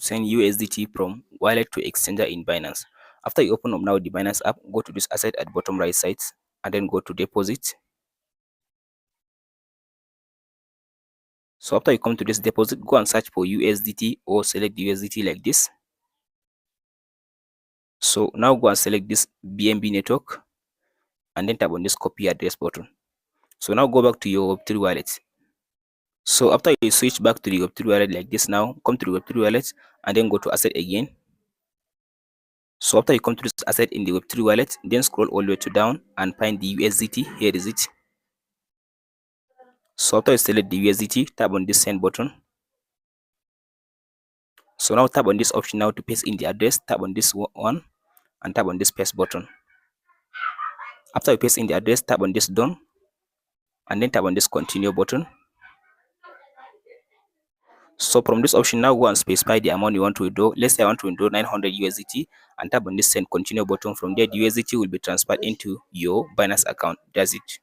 send USDT from wallet to exchanger in Binance. After you open up now the Binance app, go to this asset at bottom right side and then go to deposit. So after you come to this deposit, go and search for USDT or select USDT like this. So now go and select this BNB network and then tap on this copy address button. So now go back to your Web3 wallet. So after you switch back to the Web3 wallet like this, now come to the Web3 wallet and then go to asset again. So after you come to this asset in the Web3 wallet, then scroll all the way to down and find the USDT. Here is it. So after you select the USDT, tap on this send button. So now tap on this option now to paste in the address. Tap on this one and tap on this paste button. After you paste in the address, tap on this done and then tap on this continue button. So from this option now, go and specify the amount you want to withdraw. Let's say I want to withdraw 900 USDT and tap on this send continue button. From there, the USDT will be transferred into your Binance account. That's it.